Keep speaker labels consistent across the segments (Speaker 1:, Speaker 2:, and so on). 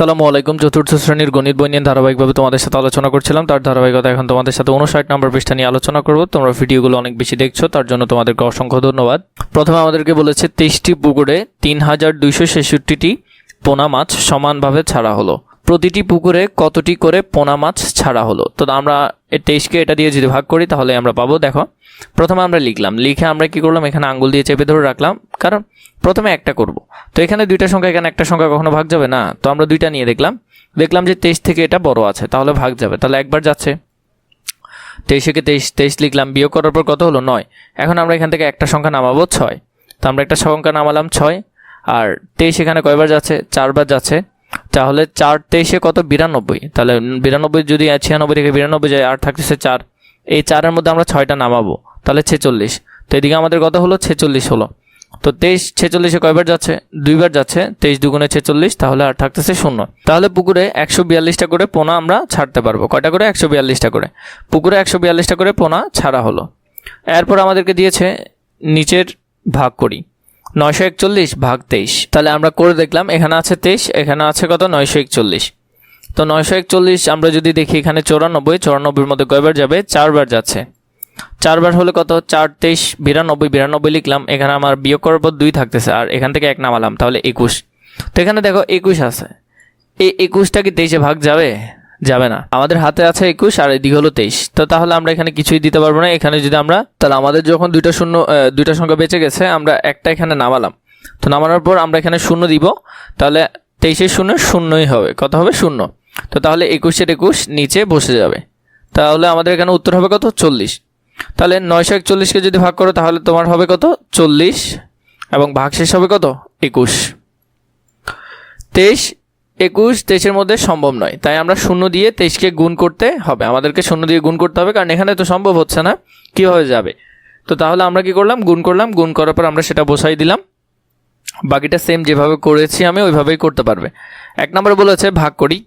Speaker 1: আসসালামু আলাইকুম। চতুর্থ শ্রেণীর গণিত বই নিয়ে ধারাবাহিকভাবে তোমাদের সাথে আলোচনা করছিলাম। তার ধারাবাহিকতা এখন তোমাদের সাথে 59 নম্বর পৃষ্ঠা নিয়ে আলোচনা করব। তোমরা ভিডিওগুলো অনেক বেশি দেখছো, তার জন্য তোমাদেরকে অসংখ্য ধন্যবাদ। প্রথমে আমাদেরকে বলেছে 23টি পুকুরে 3266টি পোনা মাছ সমানভাবে ছাড়া হলো। প্রতিটি পুকুরে কতটি করে পোনা মাছ ছাড়া হলো? তো আমরা 23কে এটা দিয়ে যদি ভাগ করি তাহলে আমরা পাবো। দেখো, প্রথমে আমরা লিখলাম, লিখে আমরা কি করলাম, এখানে আঙ্গুল দিয়ে চেপে ধরে রাখলাম, কারণ প্রথমে একটা করব। তো এখানে দুইটা সংখ্যা, এখানে একটা সংখ্যা কখনো ভাগ যাবে না। তো আমরা দুইটা নিয়ে দেখলাম যে 23 থেকে এটা বড় আছে, তাহলে ভাগ যাবে, তাহলে একবার যাচ্ছে। 23কে 23 লিখলাম, বিয়োগ করার পর কত হলো? 9। এখন আমরা এখান থেকে একটা সংখ্যা নামাবো 6। তো আমরা একটা সংখ্যা নামালাম 6, আর 23 এখানে কয়বার যাচ্ছে? 4বার যাচ্ছে। তাহলে 4 23 কত? 92। তাহলে 92 যদি 96 থেকে 92 যায়, আর থাকতেছে 4। এই 4-এর মধ্যে আমরা 6টা নামাবো, তাহলে 46। তো এদিকে আমাদের কত হলো? 46 হলো। তো 23 46-এ কয়বার যাচ্ছে? 2বার যাচ্ছে। 23 দুগুণে 46, তাহলে আর থাকতেছে 0। তাহলে পুকুরে 142টা করে পোনা আমরা ছাড়তে পারবো। কয়টা করে? 142টা করে। পুকুরে 142টা করে পোনা ছাড়া হলো। এরপর আমাদেরকে দিয়েছে নিচের ভাগ করি, 941 ভাগ 23। তাহলে আমরা করে দেখলাম, এখানে আছে 23, এখানে আছে কত? 941। তো 941 আমরা যদি দেখি, এখানে 94, 94-এর মধ্যে কয়বার যাবে? 4বার যাচ্ছে। 4বার হলে কত? 4 23 92, 92 লিখলাম। এখানে আমার বিয়োগ করার পর 2 থাকতেছে, আর এখান থেকে 1 নামালাম, তাহলে 21। তো এখানে দেখো 21 আছে, এই 21টা কি 23-এ ভাগ যাবে? যাবে না। আমাদের হাতে আছে 21, আর এদিকে হলো 23। তো তাহলে আমরা এখানে কিছুই দিতে পারবো না। এখানে যদি আমরা, তাহলে আমাদের যখন দুইটা সংখ্যা বেঁচে গেছে, আমরা একটা এখানে নামালাম। তো নামানোর পর আমরা এখানে 0 দিব, তাহলে 23-এর 0 0ই হবে। কত হবে? 0। তো তাহলে 21-এর 21 নিচে বসে যাবে। তাহলে আমাদের এখানে উত্তর হবে কত? 40। তাহলে 941কে যদি ভাগ করো তাহলে তোমার হবে কত? 40, এবং ভাগশেষ হবে কত? 21। 23 21 23-এর মধ্যে সম্ভব নয়, তাই আমরা 0 দিয়ে 23কে গুণ করতে হবে। আমাদেরকে 0 দিয়ে গুণ করতে হবে, কারণ এখানে তো সম্ভব হচ্ছে না, কীভাবে যাবে? তো তাহলে আমরা কি করলাম? গুণ করলাম। গুণ করার পর আমরা সেটা বসাই দিলাম। বাকিটা সেম যেভাবে করেছি আমি ওইভাবেই করতে পারবে। 1 নম্বরে বলেছে ভাগ করি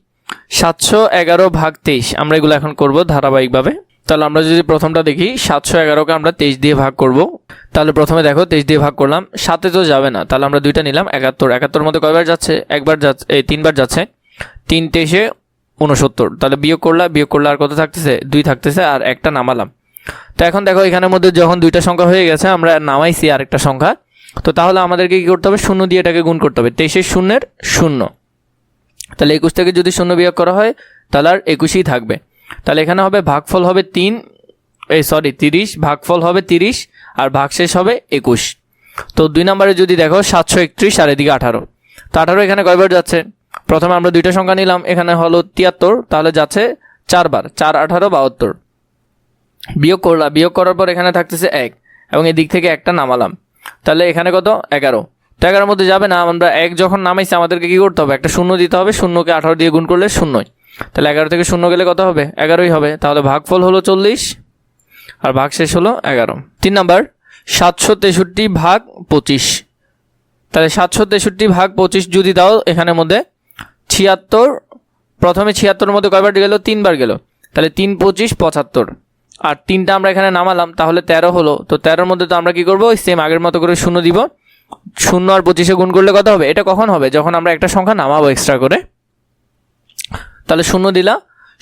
Speaker 1: 711 ভাগ 23। আমরা এগুলো এখন করব ধারাবাহিকভাবে। তাহলে আমরা যদি প্রথমটা দেখি, 711কে আমরা 23 দিয়ে ভাগ করব। তাহলে প্রথমে দেখো 23 দিয়ে ভাগ করলাম, 7-এ তো যাবে না, তাহলে আমরা দুইটা নিলাম। 71, 71-এর মধ্যে কয়বার যাচ্ছে? একবার যাচ্ছে, 3বার যাচ্ছে। 3 23-এ 69। তাহলে বিয়োগ করলে আর কত থাকতেছে? 2 থাকতেছে, আর একটা নামালাম। তো এখন দেখো, এখানের মধ্যে যখন দুইটা সংখ্যা হয়ে গেছে, আমরা নামাইছি আরেকটা সংখ্যা। তো তাহলে আমাদেরকে কি করতে হবে? 0 দিয়ে এটাকে গুণ করতে হবে। 23-এর 0-এর 0। তাহলে 21 থেকে যদি 0 বিয়োগ করা হয় তাহলে আর 21ই থাকবে। তাহলে এখানে হবে ভাগফল হবে 30, ভাগফল হবে 30, আর ভাগশেষ হবে 21। তো 2 নম্বরে যদি দেখো 731, আর এদিকে 18। তো 18 এখানে কয়বার যাচ্ছে? প্রথমে আমরা দুইটা সংখ্যা নিলাম, এখানে হলো 73, তাহলে যাচ্ছে 4বার। 4 18 72। বিয়োগ করার পর এখানে থাকতেছে 1, এবং এদিক থেকে একটা নামালাম, তাহলে এখানে কত? 11। তো 11-এর মধ্যে যাবে না। আমরা 1 যখন নামাইছি, আমাদেরকে কি করতে হবে? একটা 0 দিতে হবে। 0কে 18 দিয়ে গুণ করলে 0। তাহলে 11 থেকে 0 গেলে কত হবে? 11ই হবে। তাহলে ভাগফল হলো 40, আর ভাগশেষ হলো 11। 3 নাম্বার 763 ভাগ 25। তাহলে 763 ভাগ 25 যদি দাও, এখানের মধ্যে 76, প্রথমে 76-এর মধ্যে কয়বার গেল? 3বার গেল। তাহলে 3 25 75, আর 3টা আমরা এখানে নামালাম, তাহলে 13 হলো। তো 13-এর মধ্যে তো আমরা কি করবো? ওই সেম আগের মতো করে 0 দিব। 0 আর 25-এ গুণ করলে কত হবে? এটা কখন হবে? যখন আমরা একটা সংখ্যা নামাবো এক্সট্রা করে। তাহলে 0 দিলা,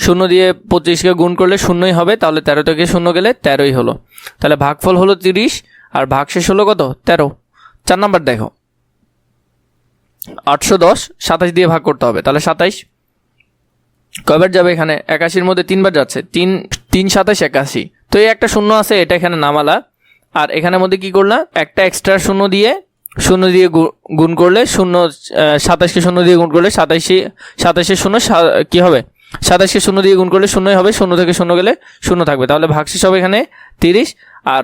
Speaker 1: 0 দিয়ে 25-কে গুণ করলে 0ই হবে। তাহলে 13 থেকে 0 গেলে 13ই হলো। তাহলে ভাগফল হলো 30, আর ভাগশেষ হলো কত? 13। 4 নাম্বার দেখো, 810 27 দিয়ে ভাগ করতে হবে। তাহলে 27 কয়বার যাবে? এখানে 81-এর মধ্যে 3বার যাচ্ছে। 3 27 81। তো এই একটা 0 আছে, এটা এখানে নামালা, আর এখানের মধ্যে কি করলা? একটা এক্সট্রা 0 দিয়ে গুণ করলে 27-কে 0 দিয়ে গুণ করলে 27-এর 0 কি হবে? 27-কে 0 দিয়ে গুণ করলে 0ই হবে। 0 থেকে 0 গেলে 0 থাকবে। তাহলে ভাগশেষ হবে এখানে 30, আর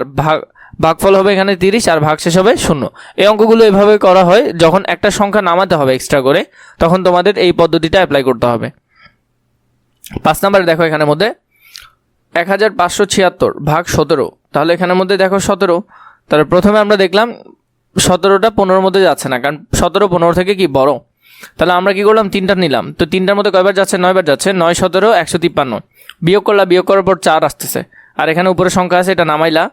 Speaker 1: ভাগফল হবে এখানে 30, আর ভাগশেষ হবে 0। এই অঙ্কগুলো এভাবে করা হয়। যখন একটা সংখ্যা নামাতে হবে এক্সট্রা করে, তখন তোমাদের এই পদ্ধতিটা অ্যাপ্লাই করতে হবে। 5 নাম্বারে দেখো, এখানের মধ্যে 1576 ভাগ 17। তাহলে এখানের মধ্যে দেখো 17। তাহলে প্রথমে আমরা দেখলাম 17টা 15-এর মধ্যে যাচ্ছে না, কারণ 17 15 থেকে কি বড়। তাহলে আমরা কি করলাম? 3টা নিলাম। তো 3টার মধ্যে কয়বার যাচ্ছে? 9বার যাচ্ছে। 9 17 153। বিয়োগ করার পর 4 আসতেছে, আর এখানে উপরে সংখ্যা আছে, এটা নামাইলা,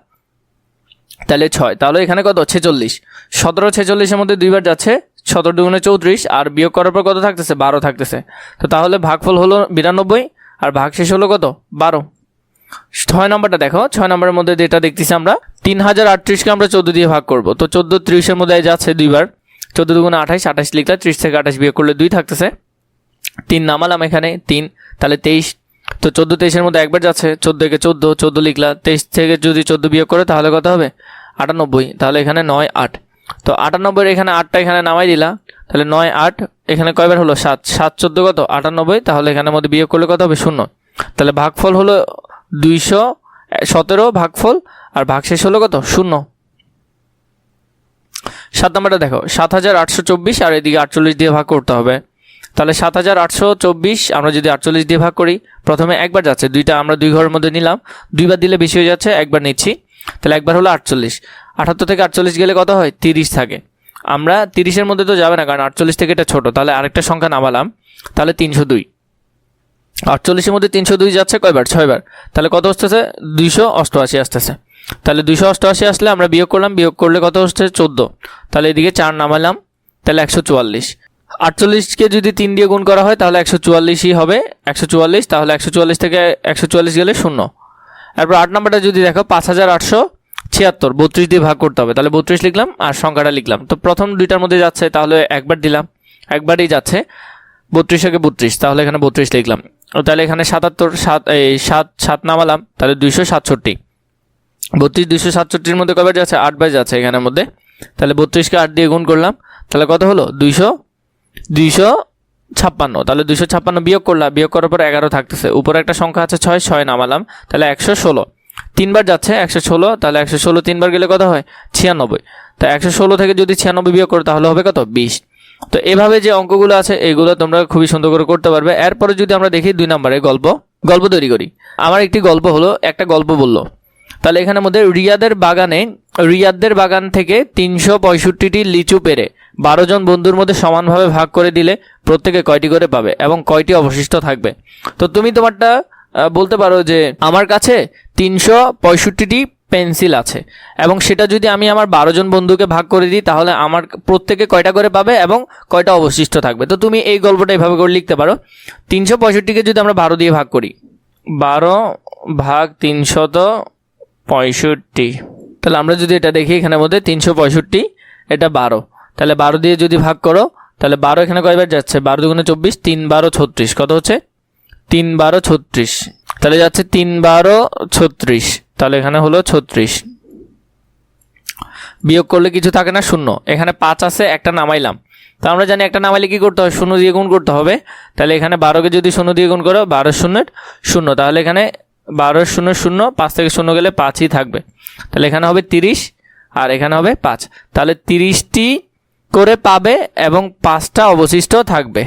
Speaker 1: তাহলে 6। তাহলে এখানে কত? 46। 17 46-এর মধ্যে 2বার যাচ্ছে, 17 দুগুণে 34 আর বিয়োগ করার পর কত থাকতেছে 12 থাকতেছে। তো তাহলে ভাগফল হলো 92 আর ভাগশেষ হলো কত 12। 6 নম্বরটা দেখো, 6 নম্বরের মধ্যে যেটা দেখতেছি আমরা 3038কে আমরা 14 দিয়ে ভাগ করব। তো 14 30-এর মধ্যে যাচ্ছে দুইবার, 14 দুগুণে 28, 28 লিখলে 30 থেকে 28 বিয়োগ করলে 2 থাকতেছে, 3 নামালাম এখানে 3, তাহলে 23। তো 14 23-এর মধ্যে একবার যাচ্ছে, 14 থেকে 14, 14 লিখলা, 23 থেকে যদি 14 বিয়োগ করে তাহলে কত হবে 98, তাহলে এখানে 9 8। তো 98 এখানে 8টা এখানে নামাই দিলা, তাহলে 9 8 এখানে কয়বার হলো 7, 7 14 কত 98, তাহলে এখানের মধ্যে বিয়োগ করলে কত হবে 0। তাহলে ভাগফল হলো 217 ভাগফল আর ভাগশেষ হলো কত 0। 7 নম্বরটা দেখো 7824 আর এদিকে 48 দিয়ে ভাগ করতে হবে। তাহলে 7824 আমরা যদি 48 দিয়ে ভাগ করি, প্রথমে একবার যাচ্ছে, দুইটা আমরা দুই ঘরের মধ্যে নিলাম, দুইবার দিলে বেশি হয়ে যাচ্ছে, একবার নিচ্ছি, তাহলে একবার হলো 48। 78 থেকে 48 গেলে কত হয় 30 থাকে। আমরা 30-এর মধ্যে তো যাবে না, কারণ 48 থেকে এটা ছোট, তাহলে আরেকটা সংখ্যা নামালাম, তাহলে 302। 48-এর মধ্যে 302 যাচ্ছে কয়বার 6 বার, তাহলে কত আসতেছে 288 আসতেছে। তাহলে 288 আসলে আমরা বিয়োগ করলাম, বিয়োগ করলে কত আসছে 14, তাহলে এদিকে 4 নামালাম, তাহলে 144। 48কে যদি 3 দিয়ে গুণ করা হয় তাহলে 144ই হবে, 144, তাহলে 144 থেকে 144 গেলে 0। এরপর 8 নম্বরটা যদি দেখো 5876, 32 দিয়ে ভাগ করতে হবে, তাহলে 32 লিখলাম আর সংখ্যাটা লিখলাম। তো প্রথম দুইটার মধ্যে যাচ্ছে, তাহলে একবার দিলাম, একবারই যাচ্ছে, 32 থেকে 32, তাহলে এখানে 32 লিখলাম। তাহলে এখানে 7 নামালাম, তাহলে 267। 32 267-এর মধ্যে কয়বার যাচ্ছে 8 বার যাচ্ছে এখানের মধ্যে, তাহলে 32কে 8 দিয়ে গুণ করলাম, তাহলে কত হলো 256। তাহলে 256 বিয়োগ করলাম, বিয়োগ করার পর 11 থাকতেছে, উপরে একটা সংখ্যা আছে 6 নামালাম, তাহলে 116। 3 বার যাচ্ছে 116, তাহলে 116 3 বার গেলে কত হয় 96। তা 116 থেকে যদি 96 বিয়োগ করো তাহলে হবে কত 20। তো এভাবে যে অঙ্কগুলো আছে এইগুলো তোমরা খুবই সুন্দর করে করতে পারবে। এরপরে যদি আমরা দেখি 2 নম্বরে গল্প তৈরি করি। আমার একটি গল্প হলো, একটা গল্প বললো, তাহলে এখানের মধ্যে রিয়াদের বাগান থেকে 365টি লিচু পেরে 12 জন বন্ধুর মধ্যে সমানভাবে ভাগ করে দিলে প্রত্যেকে কয়টি করে পাবে এবং কয়টি অবশিষ্ট থাকবে। তো তুমি তোমারটা বলতে পারো যে আমার কাছে 365টি পেন্সিল আছে এবং সেটা যদি আমি আমার 12 জন বন্ধুকে ভাগ করে দিই তাহলে আমার প্রত্যেকে কয়টা করে পাবে এবং কয়টা অবশিষ্ট থাকবে। তো তুমি এই গল্পটা এভাবে করে লিখতে পারো, 365কে যদি আমরা 12 দিয়ে ভাগ করি, 12 ভাগ 365, তাহলে আমরা যদি এটা দেখি এখানের মধ্যে 365 এটা 12, তাহলে 12 দিয়ে যদি ভাগ করো তাহলে 12 এখানে কয়বার যাচ্ছে 12 দুগুণে 24, 3 12 36, কত হচ্ছে 3 12 36, তাহলে যাচ্ছে 3 12 36, তাহলে এখানে হলো 36। বিয়োগ করলে কিছু থাকে না 0, এখানে 5 আছে, একটা নামাইলাম, তো আমরা জানি একটা নামাইলে কি করতে হয় 0 দিয়ে গুণ করতে হবে, তাহলে এখানে 12কে যদি 0 দিয়ে গুণ করো 12 0 0, তাহলে এখানে 12 0 0, 5 থেকে 0 গেলে 5ই থাকবে, তাহলে এখানে হবে 30 আর এখানে হবে 5, তাহলে 30টি করে পাবে এবং 5টা অবশিষ্ট থাকবে।